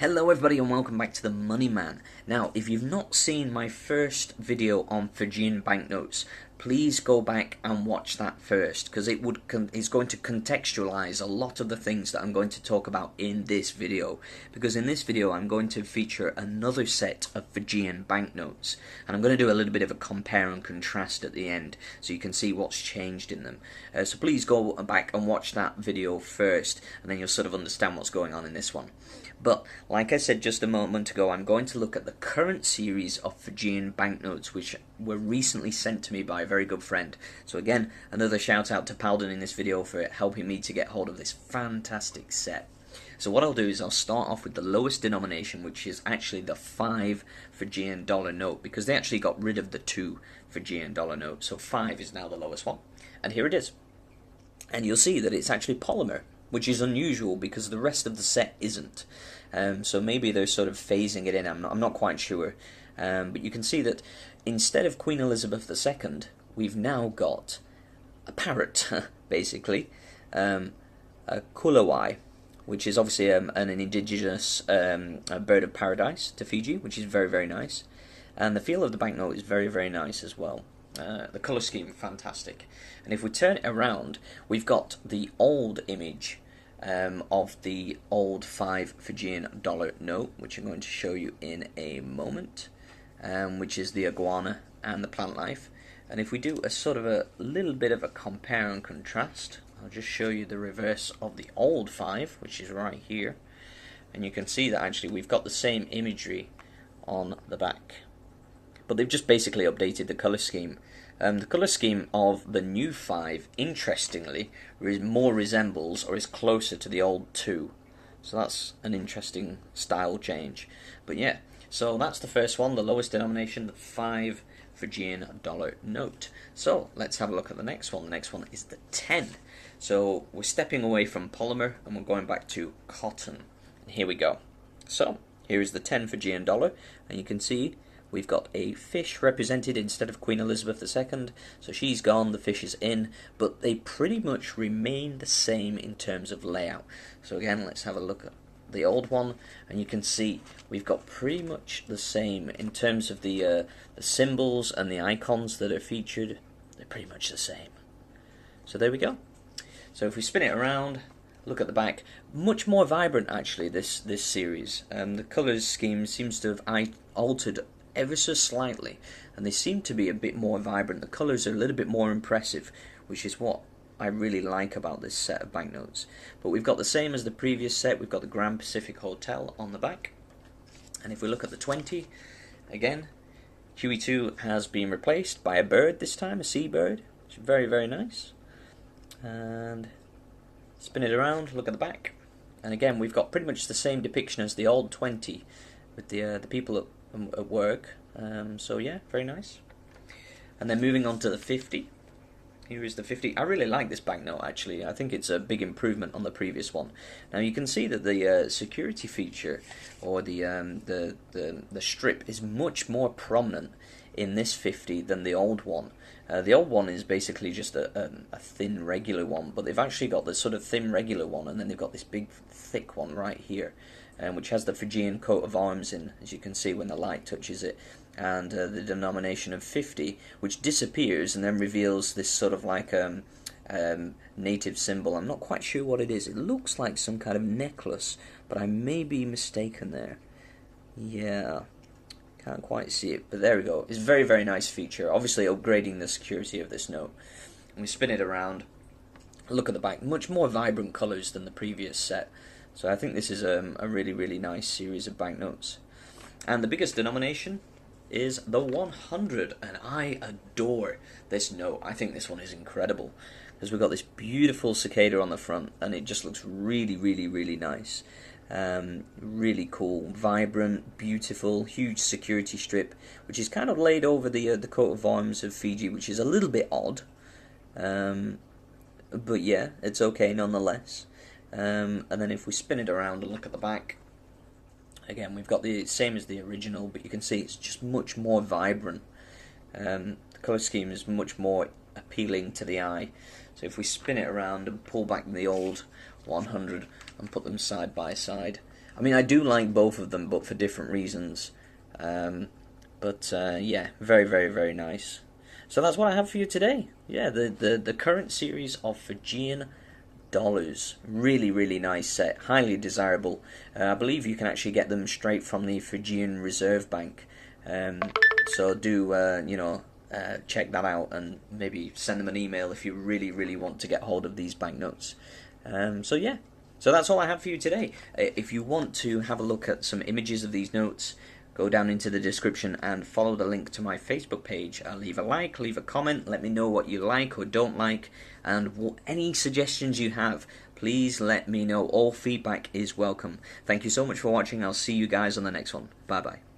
Hello everybody and welcome back to the Money Man. Now, if you've not seen my first video on Fijian banknotes, please go back and watch that first, because it's going to contextualize a lot of the things that I'm going to talk about in this video. Because in this video I'm going to feature another set of Fijian banknotes, and I'm going to do a little bit of a compare and contrast at the end, so you can see what's changed in them. So please go back and watch that video first, and then you'll sort of understand what's going on in this one. But, like I said just a moment ago, I'm going to look at the current series of Fijian banknotes which were recently sent to me by a very good friend. So again, another shout out to Paladin in this video for helping me to get hold of this fantastic set. So what I'll do is I'll start off with the lowest denomination, which is actually the 5 Fijian dollar note, because they actually got rid of the 2 Fijian dollar note. So 5 is now the lowest one. And here it is. And you'll see that it's actually polymer, which is unusual because the rest of the set isn't. So maybe they're sort of phasing it in, I'm not quite sure. But you can see that instead of Queen Elizabeth II, we've now got a parrot, basically. A kulawai, which is obviously an indigenous bird of paradise to Fiji, which is very, very nice. And the feel of the banknote is very, very nice as well. The colour scheme, fantastic. And if we turn it around, we've got the old image of the old 5 Fijian dollar note, which I'm going to show you in a moment, which is the iguana and the plant life. And if we do a sort of a little bit of a compare and contrast, I'll just show you the reverse of the old 5, which is right here, and you can see that actually we've got the same imagery on the back, but they've just basically updated the colour scheme. The colour scheme of the new 5, interestingly, more resembles or is closer to the old 2. So that's an interesting style change. But yeah, so that's the first one, the lowest denomination, the 5 Fijian dollar note. So let's have a look at the next one. The next one is the 10. So we're stepping away from polymer and we're going back to cotton. And here we go. So here is the 10 Fijian dollar, and you can see we've got a fish represented instead of Queen Elizabeth II, so she's gone, the fish is in, but they pretty much remain the same in terms of layout. So again, let's have a look at the old one, and you can see we've got pretty much the same in terms of the symbols and the icons that are featured. They're pretty much the same. So there we go. So if we spin it around, look at the back, much more vibrant actually, this series. The colours scheme seems to have altered ever so slightly, and they seem to be a bit more vibrant. The colours are a little bit more impressive, which is what I really like about this set of banknotes. But we've got the same as the previous set. We've got the Grand Pacific Hotel on the back, and if we look at the 20, again, QE2 has been replaced by a bird this time, a seabird, which is very, very nice. And spin it around, look at the back, and again we've got pretty much the same depiction as the old 20 with the people at work. So yeah, very nice. And then moving on to the 50. Here is the 50. I really like this banknote actually. I think it's a big improvement on the previous one. Now you can see that the security feature, or the strip, is much more prominent in this 50 than the old one. The old one is basically just a thin regular one, but they've actually got this sort of thin regular one, and then they've got this big thick one right here, which has the Fijian coat of arms in, as you can see when the light touches it, and the denomination of 50, which disappears and then reveals this sort of like native symbol. I'm not quite sure what it is. It looks like some kind of necklace, but I may be mistaken there. Yeah, can't quite see it, but there we go. It's a very, very nice feature, obviously upgrading the security of this note. And we spin it around, look at the back, much more vibrant colours than the previous set. So I think this is a really, really nice series of banknotes. And the biggest denomination is the 100, and I adore this note. I think this one is incredible, because we've got this beautiful cicada on the front, and it just looks really, really, really nice. Really cool, vibrant, beautiful, huge security strip, which is kind of laid over the coat of arms of Fiji, which is a little bit odd. But yeah, it's okay nonetheless. And then if we spin it around and look at the back, again we've got the same as the original, but you can see it's just much more vibrant. The colour scheme is much more appealing to the eye. So if we spin it around and pull back the old 100 and put them side by side, I mean, I do like both of them, but for different reasons. Yeah, very, very, very nice. So that's what I have for you today. Yeah, the current series of Fijian Dollars. Really, really nice set. Highly desirable. I believe you can actually get them straight from the Fijian Reserve Bank. So do, check that out and maybe send them an email if you really, really want to get hold of these banknotes. Yeah. So that's all I have for you today. If you want to have a look at some images of these notes, go down into the description and follow the link to my Facebook page. Leave a like, leave a comment, let me know what you like or don't like, and any suggestions you have, please let me know. All feedback is welcome. Thank you so much for watching. I'll see you guys on the next one. Bye bye.